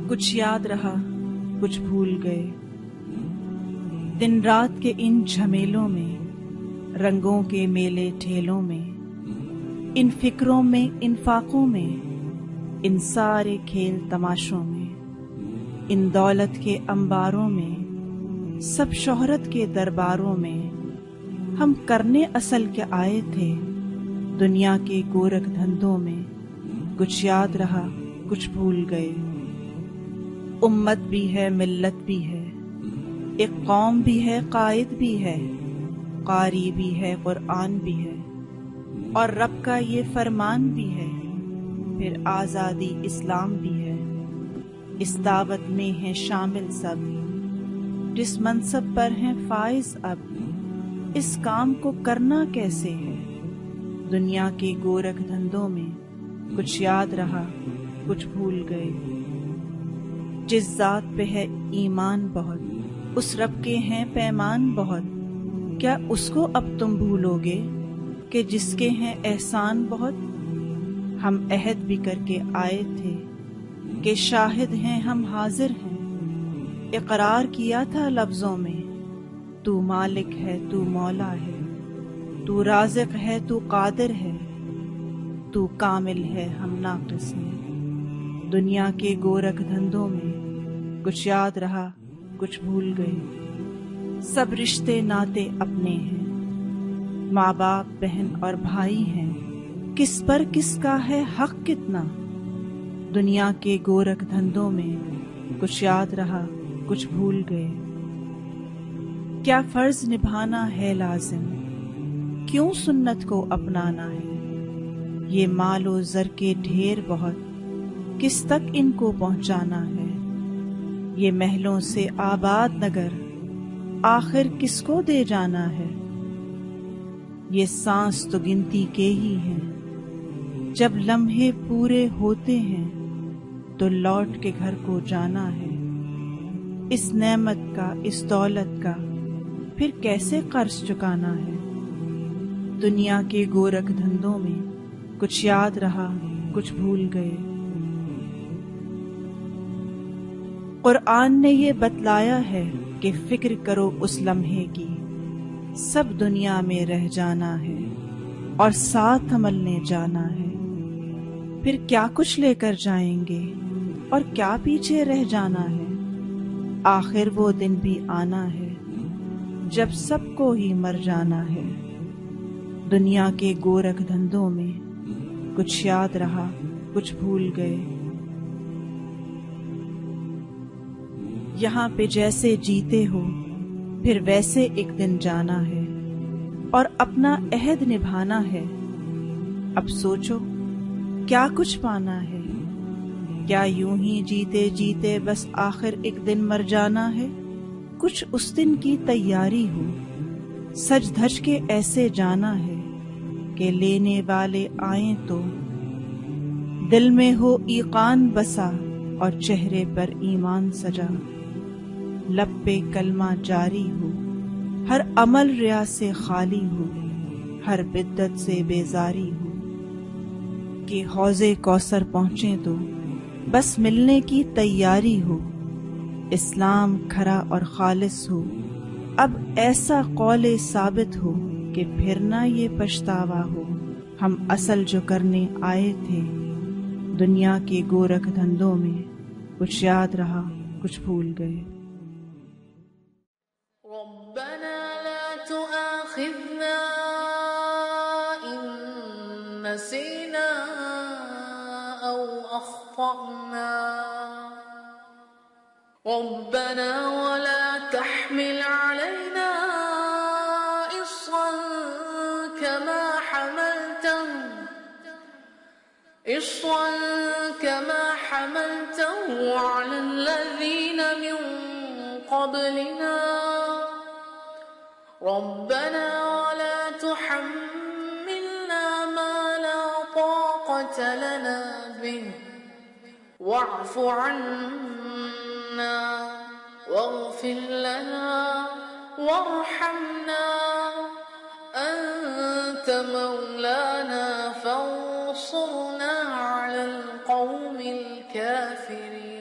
کچھ یاد رہا کچھ بھول گئے، دن رات کے ان جھمیلوں میں، رنگوں کے میلے ٹھیلوں میں، ان فکروں میں، ان فاقوں میں، ان سارے کھیل تماشوں میں، ان دولت کے انباروں میں، سب شہرت کے درباروں میں، ہم کرنے اصل کے آئے تھے دنیا کے گورکھ دھندوں میں۔ کچھ یاد رہا کچھ بھول گئے، امت بھی ہے، ملت بھی ہے، ایک قوم بھی ہے، قائد بھی ہے، قاری بھی ہے، قرآن بھی ہے، اور رب کا یہ فرمان بھی ہے، پھر آزادی اسلام بھی ہے۔ اس دعوت میں ہیں شامل سب، جس منصب پر ہیں فائز اب، اس کام کو کرنا کیسے ہے دنیا کے گورکھ دھندوں میں۔ کچھ یاد رہا کچھ بھول گئے، جس ذات پہ ہے ایمان بہت، اس رب کے ہیں پیمان بہت، کیا اس کو اب تم بھولو گے کہ جس کے ہیں احسان بہت؟ ہم عہد بھی کر کے آئے تھے کہ شاہد ہیں ہم حاضر ہیں، اقرار کیا تھا لفظوں میں، تو مالک ہے تو مولا ہے، تو رازق ہے تو قادر ہے، تو کامل ہے ہم ناقص ہیں دنیا کے گورکھ دھندوں میں۔ کچھ یاد رہا کچھ بھول گئے، سب رشتے ناتے اپنے ہیں، ماں باپ بہن اور بھائی ہیں، کس پر کس کا ہے حق کتنا دنیا کے گورکھ دھندوں میں۔ کچھ یاد رہا کچھ بھول گئے، کیا فرض نبھانا ہے لازم، کیوں سنت کو اپنانا ہے، یہ مال و زر کے ڈھیر بہت، کس تک ان کو پہنچانا ہے، یہ محلوں سے آباد نگر آخر کس کو دے جانا ہے، یہ سانس تو گنتی کے ہی ہیں، جب لمحے پورے ہوتے ہیں تو لوٹ کے گھر کو جانا ہے، اس نعمت کا اس دولت کا پھر کیسے قرض چکانا ہے دنیا کے گورکھ دھندوں میں۔ کچھ یاد رہا کچھ بھول گئے، قرآن نے یہ بتلایا ہے کہ فکر کرو اس لمحے کی، سب دنیا میں رہ جانا ہے اور ساتھ ملنے جانا ہے، پھر کیا کچھ لے کر جائیں گے اور کیا پیچھے رہ جانا ہے، آخر وہ دن بھی آنا ہے جب سب کو ہی مر جانا ہے دنیا کے گورکھ دھندوں میں۔ کچھ یاد رہا کچھ بھول گئے، یہاں پہ جیسے جیتے ہو پھر ویسے ایک دن جانا ہے اور اپنا عہد نبھانا ہے، اب سوچو کیا کچھ پانا ہے، کیا یوں ہی جیتے جیتے بس آخر ایک دن مر جانا ہے، کچھ اس دن کی تیاری ہو، سج دھج کے ایسے جانا ہے کہ لینے والے آئیں تو دل میں ہو ایقان بسا اور چہرے پر ایمان سجا، لب پہ کلمہ جاری ہو، ہر عمل ریا سے خالی ہو، ہر بدعت سے بیزاری ہو، کہ حوض کوثر پہنچیں تو بس ملنے کی تیاری ہو، اسلام کھرا اور خالص ہو، اب ایسا قول ثابت ہو کہ پھر نہ یہ پچھتاوا ہو، ہم اصل جو کرنے آئے تھے دنیا کے گورکھ دھندوں میں۔ کچھ یاد رہا کچھ بھول گئے۔ ربنا لا تؤاخذنا إن نسينا أو أخطأنا ربنا ولا تحمل علينا إصرا كما حملته على الذين من قبلنا ربنا ولا تحملنا ما لا طاقة لنا به واعف عنا واغفر لنا وارحمنا أنت مولانا فانصرنا على القوم الكافرين